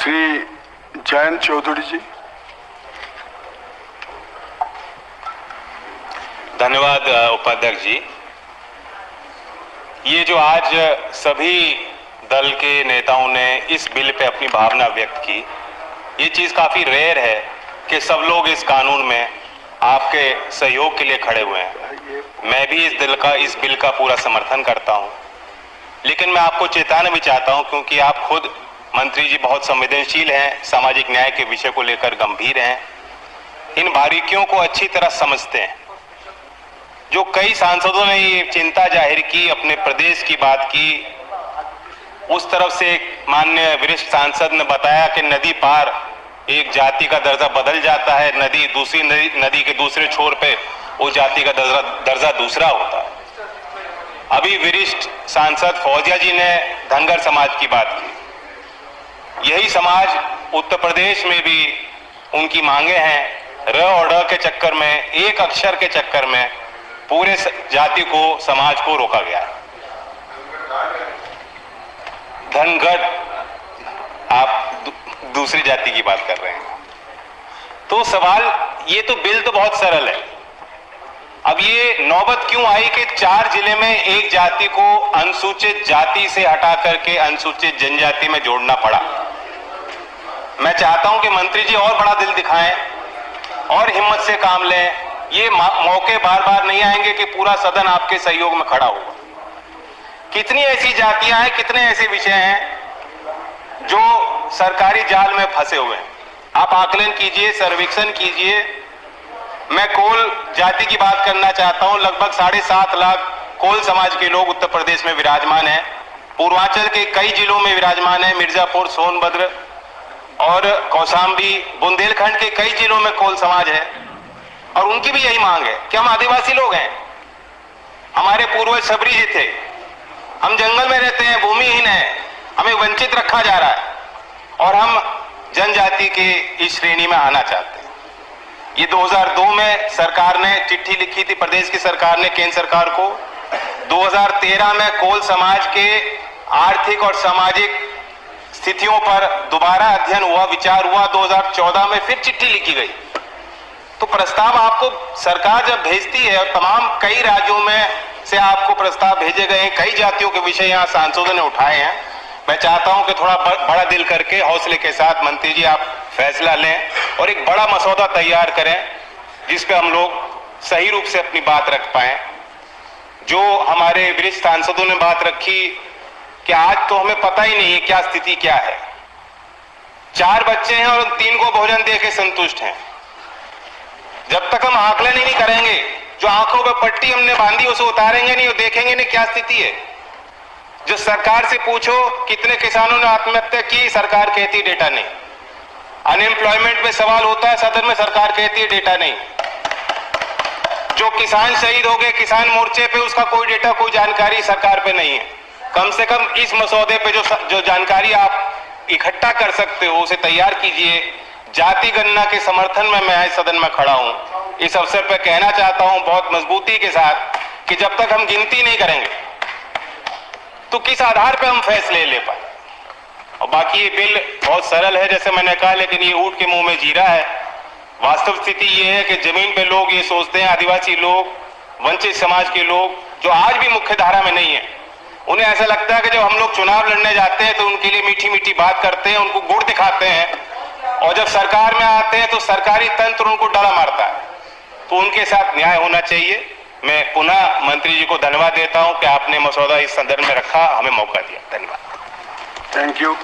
श्री जयंत चौधरी जी। धन्यवाद उपाध्यक्ष जी। ये जो आज सभी दल के नेताओं ने इस बिल पे अपनी भावना व्यक्त की, ये चीज काफी रेयर है कि सब लोग इस कानून में आपके सहयोग के लिए खड़े हुए हैं। मैं भी इस बिल का पूरा समर्थन करता हूं, लेकिन मैं आपको चेताना भी चाहता हूं क्योंकि आप खुद मंत्री जी बहुत संवेदनशील हैं, सामाजिक न्याय के विषय को लेकर गंभीर हैं, इन बारीकियों को अच्छी तरह समझते हैं। जो कई सांसदों ने ये चिंता जाहिर की, अपने प्रदेश की बात की, उस तरफ से एक माननीय वरिष्ठ सांसद ने बताया कि नदी पार एक जाति का दर्जा बदल जाता है, दूसरी नदी के दूसरे छोर पे वो जाति का दर्जा दूसरा होता है। अभी वरिष्ठ सांसद फौजिया जी ने धनगर समाज की बात की। यही समाज उत्तर प्रदेश में भी उनकी मांगे हैं। र और ड के चक्कर में, एक अक्षर के चक्कर में पूरे जाति को, समाज को रोका गया है। धनगर, आप दूसरी जाति की बात कर रहे हैं। तो सवाल, ये तो बिल तो बहुत सरल है। अब ये नौबत क्यों आई कि 4 जिले में एक जाति को अनुसूचित जाति से हटा करके अनुसूचित जनजाति में जोड़ना पड़ा। मैं चाहता हूं कि मंत्री जी और बड़ा दिल दिखाएं और हिम्मत से काम लें। ये मौके बार बार नहीं आएंगे कि पूरा सदन आपके सहयोग में खड़ा होगा। कितनी ऐसी जातियां हैं, कितने ऐसे विषय हैं जो सरकारी जाल में फंसे हुए हैं। आप आकलन कीजिए, सर्वेक्षण कीजिए। मैं कोल जाति की बात करना चाहता हूं। लगभग 7.5 लाख कोल समाज के लोग उत्तर प्रदेश में विराजमान हैं। पूर्वांचल के कई जिलों में विराजमान है, मिर्जापुर, सोनभद्र और कौशाम्बी, बुंदेलखंड के कई जिलों में कोल समाज है और उनकी भी यही मांग है कि हम आदिवासी लोग हैं, हमारे पूर्वज सबरी जी थे, हम जंगल में रहते हैं, भूमिहीन हैं, हमें वंचित रखा जा रहा है और हम जनजाति के इस श्रेणी में आना चाहते हैं। ये 2002 में सरकार ने चिट्ठी लिखी थी, प्रदेश की सरकार ने केंद्र सरकार को। 2013 में कोल समाज के आर्थिक और सामाजिक स्थितियों पर दोबारा अध्ययन हुआ, विचार हुआ। 2014 में फिर चिट्ठी लिखी गई। तो प्रस्ताव आपको सरकार जब भेजती है, और तमाम कई राज्यों में से आपको प्रस्ताव भेजे गए हैं, कई जातियों के विषय यहाँ सांसदों ने उठाए हैं। मैं चाहता हूं कि थोड़ा बड़ा दिल करके, हौसले के साथ मंत्री जी आप फैसला लें और एक बड़ा मसौदा तैयार करें जिस पे हम लोग सही रूप से अपनी बात रख पाए। जो हमारे वरिष्ठ सांसदों ने बात रखी कि आज तो हमें पता ही नहीं है क्या स्थिति क्या है। 4 बच्चे हैं और 3 को भोजन दे के संतुष्ट हैं। जब तक हम आकलन ही नहीं करेंगे, जो आंखों पर पट्टी हमने बांधी उसे उतारेंगे नहीं और देखेंगे नहीं क्या स्थिति है। जो सरकार से पूछो कितने किसानों ने आत्महत्या की, सरकार कहती डेटा नहीं। अनएम्प्लॉयमेंट पे सवाल होता है सदन में, सरकार कहती है डेटा नहीं। जो किसान शहीद हो गए किसान मोर्चे पे, उसका कोई डेटा, कोई जानकारी सरकार पे नहीं है। कम से कम इस मसौदे पे जो जानकारी आप इकट्ठा कर सकते हो उसे तैयार कीजिए। जाति गणना के समर्थन में मैं सदन में खड़ा हूं। इस अवसर पर कहना चाहता हूं बहुत मजबूती के साथ कि जब तक हम गिनती नहीं करेंगे तो किस आधार पर हम फैसले ले पाए। और बाकी ये बिल बहुत सरल है जैसे मैंने कहा, लेकिन ये ऊंट के मुंह में जीरा है। वास्तव स्थिति ये है कि जमीन पे लोग ये सोचते हैं, आदिवासी लोग, वंचित समाज के लोग जो आज भी मुख्य धारा में नहीं है, उन्हें ऐसा लगता है कि जब हम लोग चुनाव लड़ने जाते हैं तो उनके लिए मीठी मीठी बात करते हैं, उनको गुड़ दिखाते हैं, और जब सरकार में आते हैं तो सरकारी तंत्र उनको डरा मारता है। तो उनके साथ न्याय होना चाहिए। मैं पुनः मंत्री जी को धन्यवाद देता हूं कि आपने मसौदा इस संदर्भ में रखा, हमें मौका दिया। धन्यवाद। Thank you.